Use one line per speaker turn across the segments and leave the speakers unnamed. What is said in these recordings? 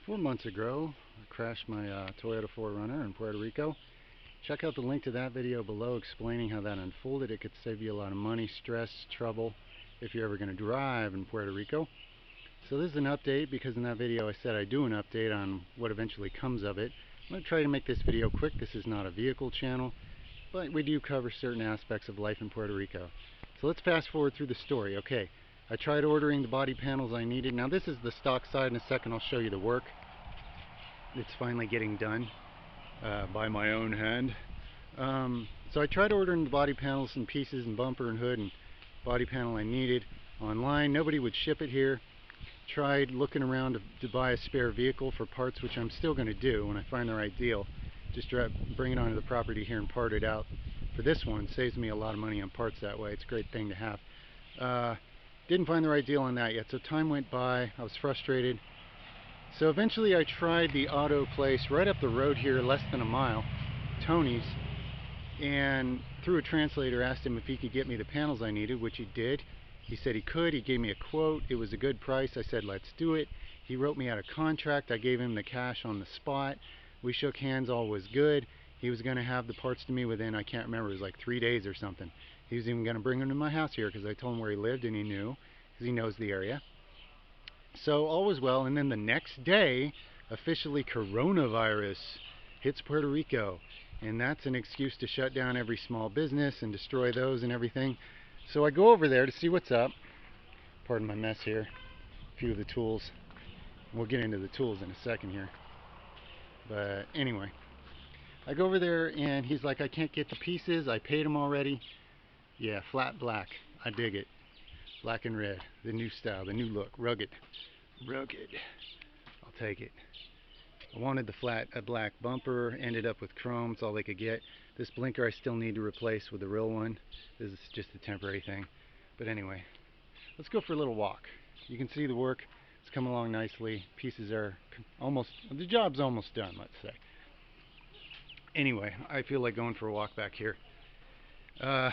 4 months ago, I crashed my Toyota 4Runner in Puerto Rico. Check out the link to that video below explaining how that unfolded. It could save you a lot of money, stress, trouble if you're ever going to drive in Puerto Rico. So this is an update because in that video I said I'd do an update on what eventually comes of it. I'm going to try to make this video quick. This is not a vehicle channel, but we do cover certain aspects of life in Puerto Rico. So let's fast forward through the story. Okay, I tried ordering the body panels I needed. Now this is the stock side. In a second I'll show you the work. It's finally getting done by my own hand. So I tried ordering the body panels and pieces and bumper and hood and body panel I needed online. Nobody would ship it here. Tried looking around to buy a spare vehicle for parts, which I'm still going to do when I find the right deal. Just bring it onto the property here and part it out. For this one, saves me a lot of money on parts that way. It's a great thing to have. Didn't find the right deal on that yet, so time went by. I was frustrated. So eventually I tried the auto place right up the road here, less than a mile, Tony's, and through a translator asked him if he could get me the panels I needed, which he did. He said he could. He gave me a quote. It was a good price. I said, let's do it. He wrote me out a contract. I gave him the cash on the spot. We shook hands. All was good. He was going to have the parts to me within, I can't remember, it was like 3 days or something. He was even going to bring them to my house here because I told him where he lived and he knew, because he knows the area. So all was well, and then the next day, officially coronavirus hits Puerto Rico. And that's an excuse to shut down every small business and destroy those and everything. So I go over there to see what's up. Pardon my mess here. A few of the tools. We'll get into the tools in a second here. But anyway, I go over there and he's like, I can't get the pieces. I paid him already. Yeah, flat black. I dig it. Black and red. The new style, the new look. Rugged. Rugged. I'll take it. I wanted the flat black bumper. Ended up with chrome. It's all they could get. This blinker I still need to replace with the real one. This is just a temporary thing. But anyway, let's go for a little walk. You can see the work. It's coming along nicely. Pieces are almost, the job's almost done, let's say. Anyway, I feel like going for a walk back here. So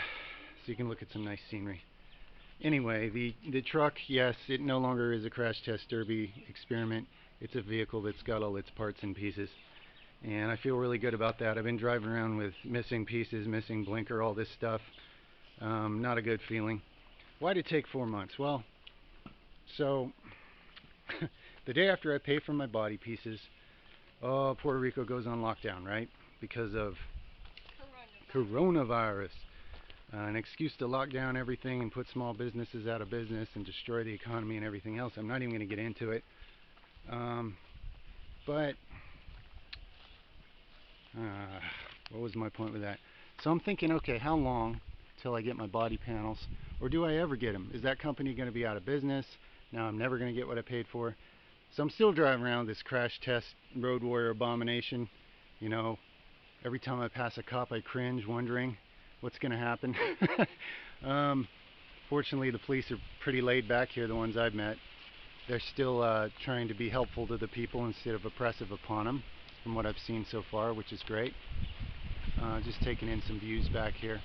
you can look at some nice scenery. Anyway, the truck, yes, it no longer is a crash test derby experiment. It's a vehicle that's got all its parts and pieces. And I feel really good about that. I've been driving around with missing pieces, missing blinker, all this stuff. Not a good feeling. Why did it take 4 months? Well, so the day after I pay for my body pieces, Puerto Rico goes on lockdown, right? Because of coronavirus. An excuse to lock down everything and put small businesses out of business and destroy the economy and everything else. I'm not even going to get into it. But what was my point with that? So I'm thinking, okay, how long till I get my body panels? Or do I ever get them? Is that company going to be out of business? Now I'm never going to get what I paid for. So I'm still driving around this crash test road warrior abomination. You know, every time I pass a cop I cringe, wondering what's going to happen. Fortunately the police are pretty laid back here, the ones I've met. They're still trying to be helpful to the people instead of oppressive upon them, from what I've seen so far, which is great. Just taking in some views back here.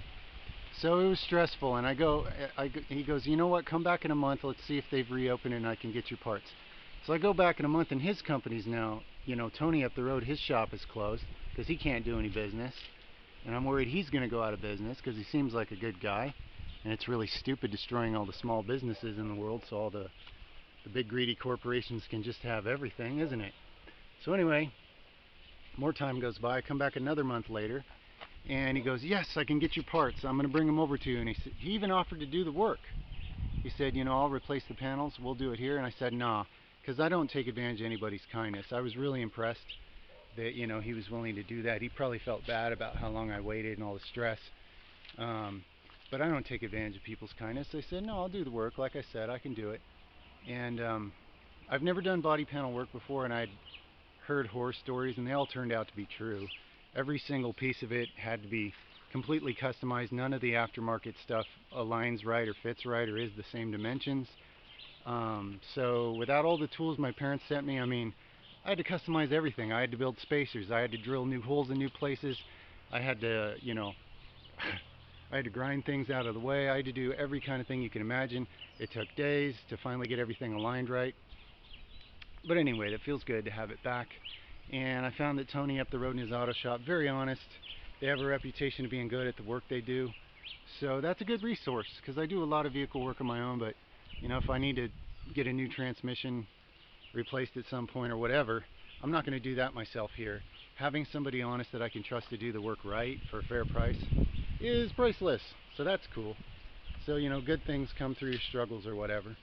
So it was stressful, and he goes, you know what, come back in a month, let's see if they've reopened and I can get your parts. So I go back in a month and his company's now, you know, Tony up the road, his shop is closed because he can't do any business. And I'm worried he's going to go out of business because he seems like a good guy. And it's really stupid destroying all the small businesses in the world so all the big greedy corporations can just have everything, isn't it? So anyway, more time goes by. I come back another month later and he goes, yes, I can get your parts. I'm going to bring them over to you. And he even offered to do the work. He said, you know, I'll replace the panels. We'll do it here. And I said, nah, because I don't take advantage of anybody's kindness. I was really impressed that, you know, he was willing to do that. He probably felt bad about how long I waited and all the stress. But I don't take advantage of people's kindness. I said, no, I'll do the work. Like I said, I can do it. And I've never done body panel work before, and I'd heard horror stories, and they all turned out to be true. Every single piece of it had to be completely customized. None of the aftermarket stuff aligns right or fits right or is the same dimensions. So without all the tools my parents sent me, I mean, I had to customize everything. I had to build spacers. I had to drill new holes in new places. I had to, you know, I had to grind things out of the way. I had to do every kind of thing you can imagine. It took days to finally get everything aligned right. But anyway, that feels good to have it back. And I found that Tony up the road in his auto shop, very honest. They have a reputation of being good at the work they do. So that's a good resource, because I do a lot of vehicle work on my own, but you know, if I need to get a new transmission replaced at some point or whatever, I'm not going to do that myself here. Having somebody honest that I can trust to do the work right for a fair price is priceless. So that's cool. So, you know, good things come through your struggles or whatever.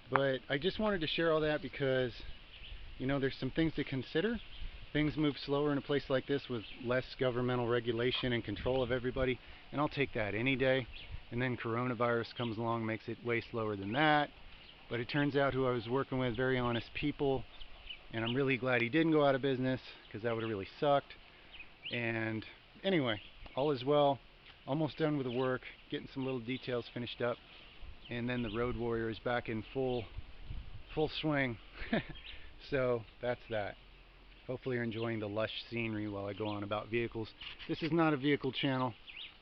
But I just wanted to share all that because, you know, there's some things to consider. Things move slower in a place like this with less governmental regulation and control of everybody, and I'll take that any day. And then coronavirus comes along, makes it way slower than that. But it turns out who I was working with, very honest people, and I'm really glad he didn't go out of business, because that would have really sucked. And anyway, all is well. Almost done with the work, getting some little details finished up, and then the Road Warrior is back in full swing. So that's that. Hopefully you're enjoying the lush scenery while I go on about vehicles. This is not a vehicle channel,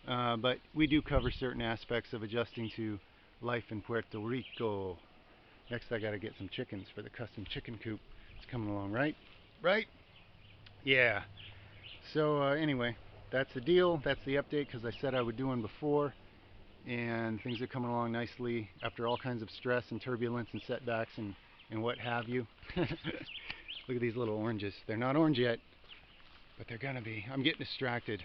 but we do cover certain aspects of adjusting to life in Puerto Rico. Next I gotta get some chickens for the custom chicken coop. It's coming along, right? Right? Yeah. So anyway, that's the deal. That's the update, because I said I would do one before, and things are coming along nicely after all kinds of stress and turbulence and setbacks and what have you. Look at these little oranges. They're not orange yet, but they're gonna be. I'm getting distracted.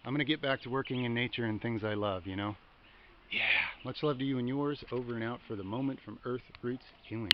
I'm gonna get back to working in nature and things I love, you know? Yeah. Much love to you and yours. Over and out for the moment from Earth Roots Healing.